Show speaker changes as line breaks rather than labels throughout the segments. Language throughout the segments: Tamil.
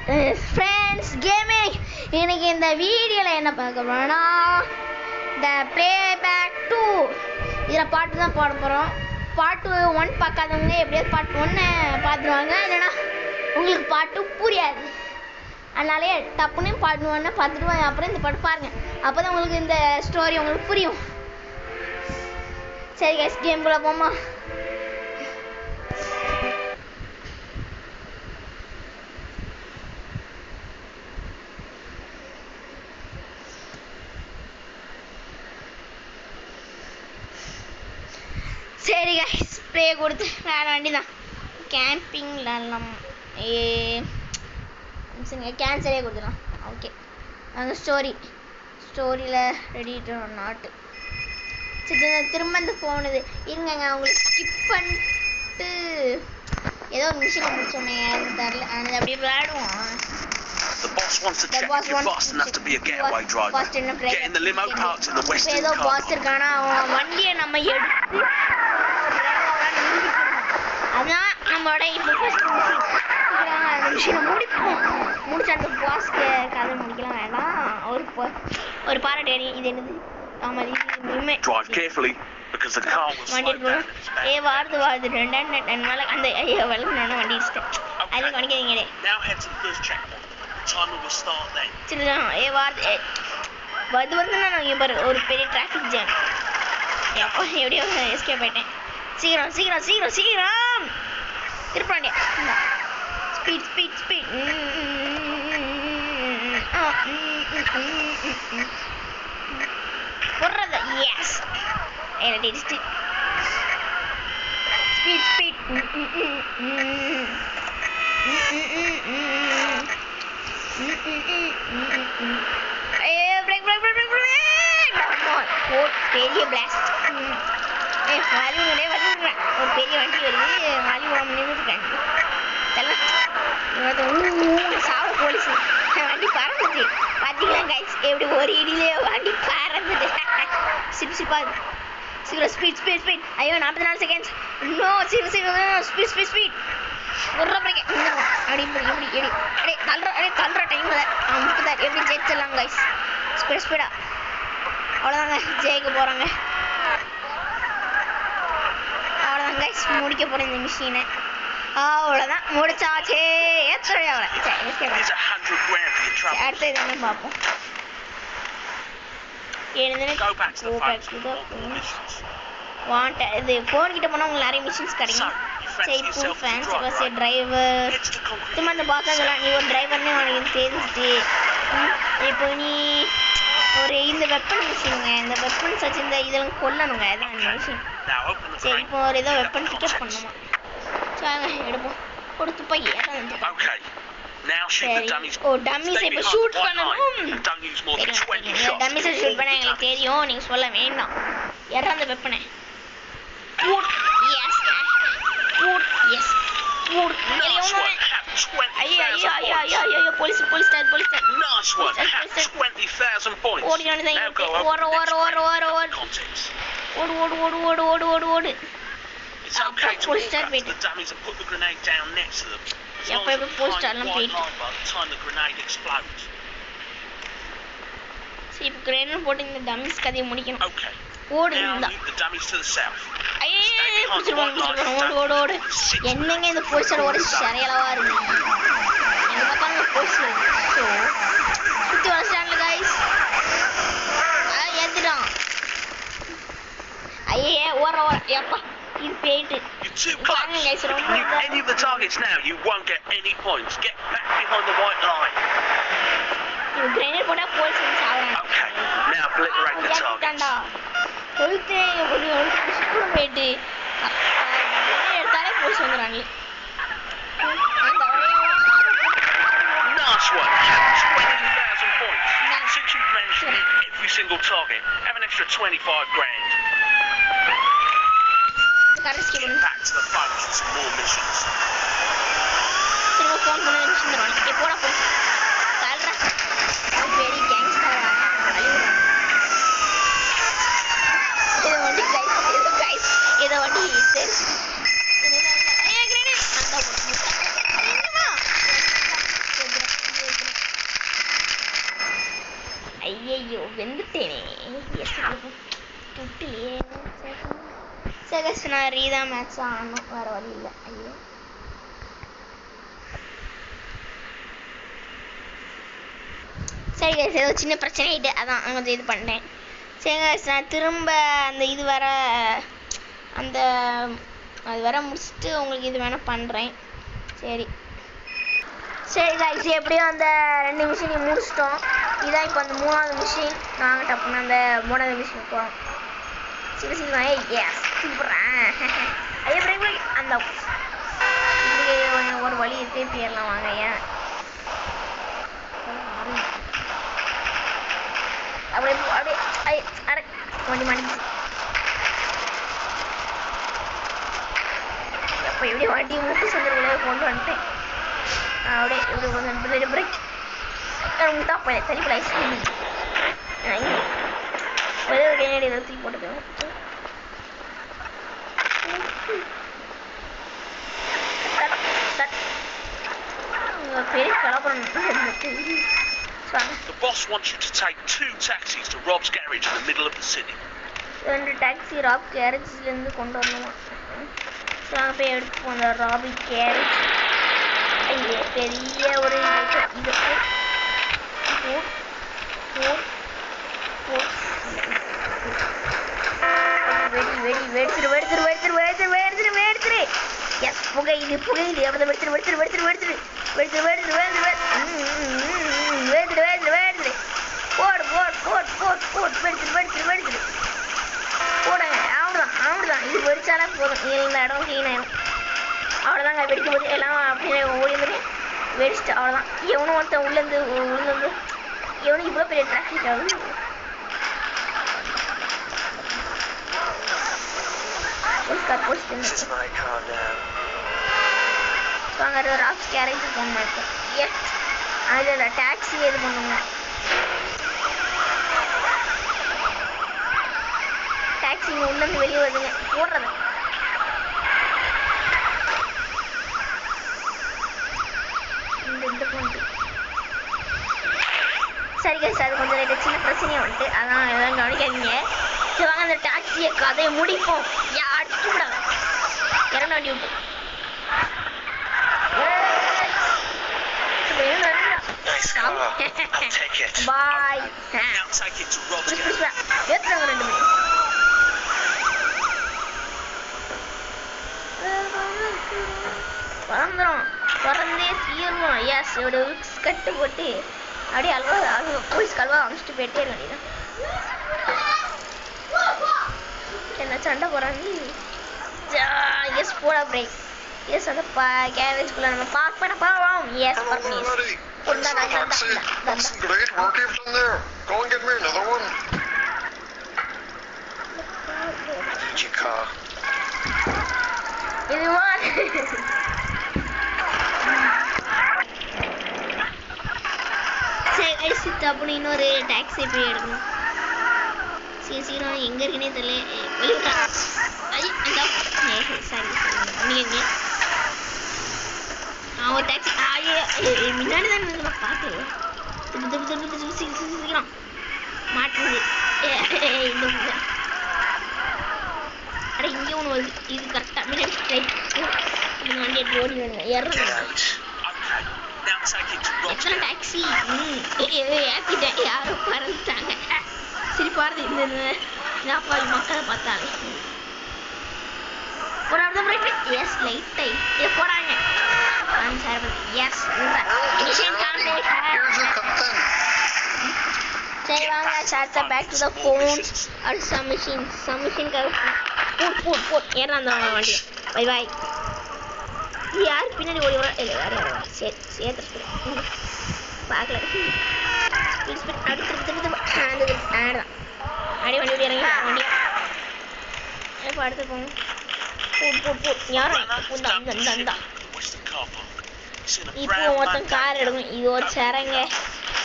Friends gaming. இன்னைக்கு இந்த வீடியோவில் என்ன பார்க்க போறோம்னா த ப்ளேபேக் 2 இதில் பாட்டு தான் பாட போகிறோம். பாட்டு 1 பார்க்காதவங்க எப்படியாவது பாட்டு 1 பார்த்துருவாங்க, இல்லைன்னா உங்களுக்கு பாட்டு புரியாது. அதனாலே டப்புன்னு பாட்டு 1 பார்த்துட்டு அப்புறம் இந்த பாட்டு பாருங்கள். அப்போ தான் உங்களுக்கு இந்த ஸ்டோரி உங்களுக்கு புரியும். சரி கைஸ், கேம்குள்ளே போமா. சரி கைஸ், ப்ளே கொடுத்து வேறு வண்டி தான் கேம்பிங்கில் கேன்சலே கொடுத்துடலாம். ஓகே, நாங்கள் ஸ்டோரியில் ரெடிட்டு நாட்டு. சரி, திரும்ப இந்த போனது இருங்க, அவங்களுக்கு ஸ்கிப் பண்ணிட்டு ஏதோ ஒரு மிஷினை முடிச்சோமே, அது தரல. அது அப்படியே விளையாடுவோம்.
The boss wants to check if you're fast enough to be a getaway driver. Get in the limo parked in the western
ஏதோ
car
பாஸ் இருக்கானா, அவன் வண்டியை நம்ம எடுத்து அதான் நம்மளோட இப்போ அந்த மிஷினை முடிச்சு அந்த பாஸ்க்கு கதை முடிக்கலாம். வேண்டாம், ஒரு பாராட்டு இது என்னது. ஆமாம், இது
Drive carefully because the car will slow down.
வாருது 2 நாள் அந்த வளர்க்கணும்னா வண்டி இஷ்டம். அது கவனிக்காதீங்களே.
Now head to the first checkpoint. Timer will start then.
சரிதான். வந்து நான் இங்கே பாரு, ஒரு பெரிய டிராஃபிக் ஜாம். எப்போ எப்படியோ எஸ்கேப் ஆகிட்டேன். சீக்கிரம் திருப்பாண்டியா. ஸ்பீட் போடுறத. எஸ், டேஸ்ட்டு ஸ்பீட் பெரிய பிளாஸ்ட். வலிவுறேன். ஒரு பெரிய வண்டி வருது, வலிவுறேன். சாவு போலீஸ் வண்டி பறந்துச்சு. பார்த்தீங்களா கைஸ், எப்படி ஒரு இடியிலே வண்டி பறந்துட்டு சிப்பாது. சீக்கிரம் ஸ்பீட். ஐயோ 44 செகண்ட்ஸ். இன்னும் சீக்கிரம் ஸ்பீட். ஒரு பிரேக் அப்படி தள்ளுற டைமில் 30 எப்படி ஜெயிச்சிடலாம் கைஸ். ஸ்பீடா அவ்வளோதாங்க, ஜெயிக்க போகிறாங்க. அவ்வளோதான் கைஸ், முடிக்க போகிறேன் இந்த மிஷினை. அவ்வளோதான், முடிச்சாச்சே. எத்தனை அடுத்த இது என்ன பார்ப்போம். இது ஃபோன்கிட்ட போனால் உங்களுக்கு நிறைய மிஷின்ஸ் கிடைக்கும். சரி, ஃபேன்ஸ் டிரைவர் சும்மா அந்த பார்க்கறதுலாம். நீ ஒரு டிரைவர்னு உனக்கு தெரிஞ்சுட்டு இப்போ நீ ஒரு இந்த வெப்பன் மிஷினுங்க, இந்த வெப்பன்ஸ் வச்சு இந்த இதெல்லாம் கொல்லணுங்க. அதான் இந்த மிஷின். சரி, இப்போ ஒரு ஏதோ வெப்பன் பிக்கப் பண்ணணுமா. சரி, எடுப்போம். கொடுத்து போய் டம்மிஸை இப்போ ஷூட் பண்ணணும். டம்மிஸை ஷூட் பண்ண எங்களுக்கு தெரியும், நீங்கள் சொல்ல வேண்டாம். யாரும் அந்த வெப்பனை ஐயோ போலீஸ் ஓடு.
It's okay to walk back to the dummies and put the grenade down next to them. As long as you find the right line by the time the grenade explodes.
See, if grenade போட்டு இந்த டம்மிஸ் கதையை முடிக்கணும்.
Okay.
ஓடுங்க.
Now the dummies to the south.
ஓடு. என்னங்க இந்த போலீஸோட ஓட சரியலவா இருக்கு. எங்க பார்த்தாலும் போலீஸ் சுற்றி வர ஸ்டாண்டில் கைஸ். ஏற்றிட்டான். ஓர எப்பா இது போயிட்டு.
If you hit any of the targets now, you won't get any points. Get back behind the white line.
You grenade போட்டா போலீஸ் வந்து சாவறாங்க.
Okay, now obliterate the targets.
ஹெல்த்தே ஒரு ஸ்கூல் போயிட்டு எடுத்தாலே போலீஸ் வந்துடுறாங்க.
Nice one. 20,000 points. Since you've managed to hit every single target, have an extra 25 grand. Back to the boat for some more missions.
திரும்ப ஃபோன் பண்ண மிஷின் தருவாங்க. எப்போடா போய் தள்ளுற பெரிய கேங்ஸ்டரா ஏதோ வண்டி அந்த துட்டிலையே சரி நான் ரீதான் மேட்ச் ஆடணும், வேறு வழி இல்லை. ஐயோ சரி கைஸ், ஏதோ சின்ன பிரச்சனை ஆகிட்டு அதான் கொஞ்சம் இது பண்ணேன். சரி கைஸ், நான் திரும்ப அந்த இது வர அந்த அது வர முடிச்சுட்டு உங்களுக்கு இது வேணால் பண்ணுறேன். சரி சரி கைஸ், எப்படியும் அந்த 2 மிஷினையும் முடிச்சிட்டோம். இதான் இப்போ அந்த 3வது மிஷின். நாங்கள் டப்புன்னு அந்த 3வது மிஷின் போகிறோம். சீக்கிரம் எஸ் சூப்பரேன். ஐயோ பிரேக் அந்த ஒரு வழி இருக்கே பேர்லாம் வாங்க. ஏன் அப்படியே அப்படியே அரை வண்டி மாட்டிச்சு. எப்போ எப்படி வண்டி முட்டு செஞ்சுருக்கே கொண்டு வந்துட்டேன். அப்படியே எப்படி கொண்டு வந்து பிரேக் முட்டா போய் தள்ளி போய் நேரடி தூக்கி போட்டு பெரிய கலப்படம்.
The boss wants you to take 2 taxis to Rob's garage in the middle of the city.
2 taxi ராப் கேரேஜ்லேருந்து கொண்டு வரணுமா? நாங்கள் போய் எடுத்து போனோம் ராபி கேரேஜ். ஐயே பெரிய ஒரு இது வெடிச்சிரு. எஸ் புகையுது அப்படி வெடிச்சிரு வெடிச்சிரு போடுங்க. அவ்வளோதான் இது வெடிச்சாலே போதும். இந்த இடம் க்ளீன் ஆகிடும். அவ்வளோதாங்க வெடிக்கும் போது எல்லாம் அப்படியே ஓடி வந்துட்டு வெடிச்சிட்டு அவ்வளோதான். எவனும் ஒருத்தன் உள்ளேருந்து எவனும் இவ்வளோ பெரிய டிராஃபிக் ஆகுது. வாங்க ராப்ஸ் கேரேஜ் ஃபோன் பண்ணிட்டேன். எஸ் அதில் டாக்ஸி இது பண்ணுங்க. டாக்ஸி உள்ளேருந்து வெளியே வருதுங்க போடுறது. இந்த போன்ட்டு சரி கைஸ், அது கொஞ்சம் லைட்டாக சின்ன பிரச்சனையாக வந்துட்டு அதான் எல்லாம் கவனிக்காதீங்க. சரி வாங்க அந்த டாக்ஸியை கதையை முடிப்போம். அடிச்சு விடாத இறங்க வண்டி விட்டு பாய். ஏற்றுறாங்க 2 மணி பறந்தே தீர்வோம். எஸ் இப்படி கட்டு போட்டு அப்படியே போலீஸ் கல்வா அனுப்பிச்சிட்டு போயிட்டே இருக்க. என்ன சண்டை போறாங்க. எஸ் போட பிரேக். எஸ் அந்த கேரேஜ்குள்ள நம்ம பார்க் பண்ண போவோம். எஸ் பர்மிஸ் இதுவான் சரி சித்தாப்புன்னு இன்னொரு டாக்ஸி போய் எடுக்கணும். சீக்கிரம் எங்கே இருக்குன்னே தெரியல. வெளியிட்டா சரி பண்ணிக்கங்க. ஒரு டாக்ஸி முன்னாடி தான் நான் பார்த்து சீக்கிரம் மாட்டுறது. இந்த அட இங்கே ஒன்று வருது. இது கரெக்டாக முன்னாடி ரைட் வண்டி எடுத்து ஓடி வேணுங்க. எத்தனை டாக்ஸி ஏற்றிட்டேன். யாரும் பறந்துட்டாங்க. சரி பாருது இந்த நாப்பாவி மக்களை பார்த்தாலே ஒரு அடுத்த எஸ் லைட்டை இதை போடாங்க. எஸ் சரி வாங்க சார்ஜா back to the phones at some மிஷின்காக போட் ஏன்னா அந்த வண்டி பை பாய். யார் பின்னாடி ஓடி வர இல்லை வேறு யாரும் சரி சேர்த்து பார்க்கல. அடுத்து தான் அடி வண்டி இறங்கி வண்டி இப்போ அடுத்து போங்க. போட் யாரும் இப்போ மொத்தம் கார் எடுக்கணும். இது ஒரு சரங்க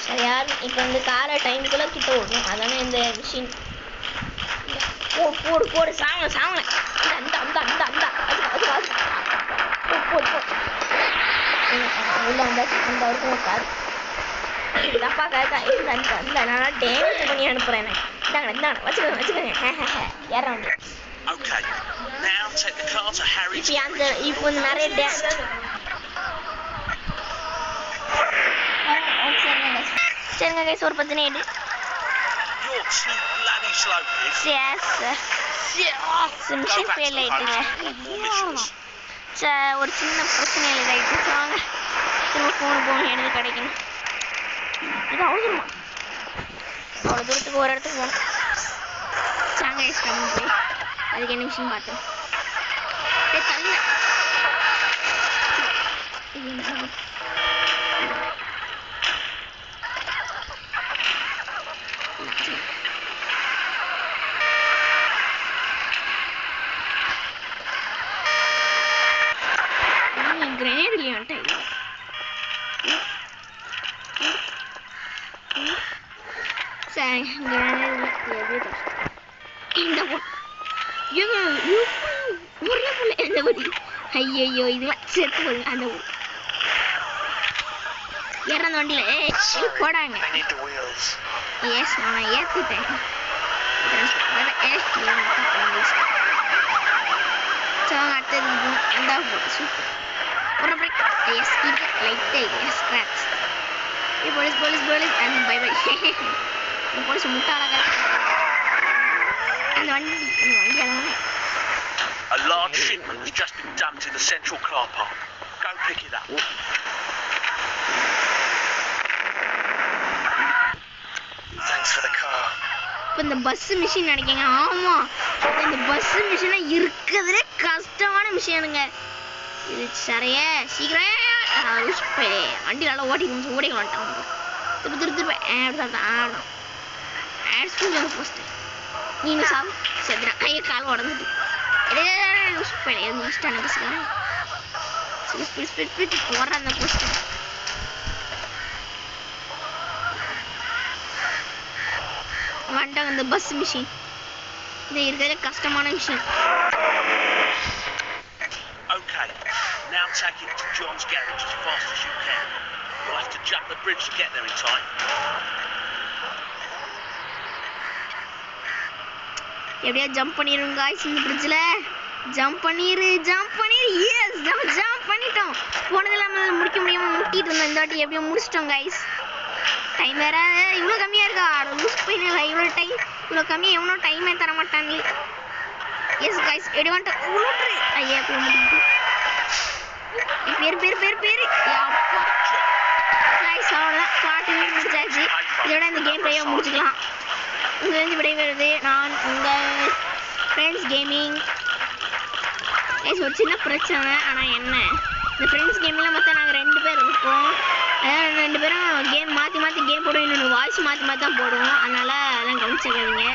சரி யார் இப்போ இந்த காரை டைமுக்குள்ளே கிட்ட ஓடணும். அதானே இந்த மிஷின். போடு சாங்க உள்ள வந்தாச்சு. அந்த வரைக்கும் ஒரு கார் தப்பா கார் தான். நான் டேமேஜ் பண்ணி அனுப்புகிறேன். எனக்கு இந்தாங்க வச்சுக்கோங்க ஏற வண்டி.
Okay, now take the car to Harry's.
இப்போ நிறைய சரிங்க கைஸ் ஒரு 10 நேடு.
You're too bloody slow, kid.
Mission fail ஆயிட்டுங்க. ஒரு சின்ன பிரச்சனை இதாயிட்டு. வாங்க திரும்ப போகணும் எனக்கு கிடைக்கணும். இது அவ்வளோ தூரத்துக்கு ஒரு இடத்துக்கு போகணும். சாங்க கைஸ் கம்மி போய் அதுக்கு என்ன விஷயம் பார்த்தேன். தள்ள கிரனேட் இல்லையான்ட்டு சரி கிரனேட் இந்த ஒரே புள்ள எந்த ஊர் ஐயோ இதெல்லாம் செத்து போகுது. அந்த ஊர் ஏற அந்த வண்டியில் போடாங்க. எஸ் நான் ஏற்றிட்டேன். அடுத்தது எந்த சூப்பர் ஒரு பிரேக். எஸ் இது லைட்டாக scratch. Police and bye bye. இந்த போலீஸ் முட்டாளாக அந்த வண்டி அதான்.
A large shipment has just been dumped in the central car park. Go pick it up. Thanks for the car.
இப்போ இந்த பஸ் மிஷின் நினைக்கிங்க. ஆமாம், இந்த பஸ் மிஷினை இருக்கிறதுலே கஷ்டமான மிஷினுங்க இது. சரியா சீக்கிரம் வண்டி நல்லா ஓடிக்கலாம். திருப்பி அப்படி போஸ்ட் நீங்க சாப்பிட செத்துறேன். ஐயோ கால் உடஞ்சிட்டு போடுற அந்த போஸ்ட் வந்துட்டாங்க. இந்த பஸ் மிஷின் இது இருக்கிறதுல கஷ்டமான machine.
Okay, now take it to John's garage as fast as you can. You'll have to jump the bridge to get there in time.
எப்படியா ஜம்ப் பண்ணிடுங்க गाइस. இந்த பிரிட்ஜில் ஜம்ப் பண்ணிரு. எஸ் ஜம்ப் பண்ணிட்டோம். போனதெல்லாம் முடிக்க முடியாமல் முட்டிட்டு இருந்தோம். இந்த வாட்டி எப்படியோ முடிச்சிட்டோம் गाइस. டைம் வேற இவ்வளோ கம்மியாக இருக்கா? லூஸ் போயிடல. இவ்வளோ கம்மியாக எவனோ டைமே தர மாட்டாங்க. எஸ் गाइस எப்படி வந்துட்டு உருட்டு. ஐயா எப்படி முடிக்கிட்டு பேர் அப்பா गाइस அவ்வளோதான். 40 மினிட் முடிச்சாச்சு. இதோட இந்த கேம் பிளேயை முடிச்சுக்கலாம். உங்களிருந்து விடைபெறுவது நான் உங்கள் ஃப்ரெண்ட்ஸ் கேமிங். ஒரு சின்ன பிரச்சனை. ஆனால் என்ன இந்த ஃப்ரெண்ட்ஸ் கேமில் மொத்தம் நாங்கள் 2 பேர் இருக்கோம். அதாவது 2 பேரும் கேம் மாற்றி கேம் போடுவோம். இன்னொன்று வாய்ஸ் மாற்றி தான் போடுவோம். அதனால் அதெல்லாம் கவனிச்சுக்காதீங்க.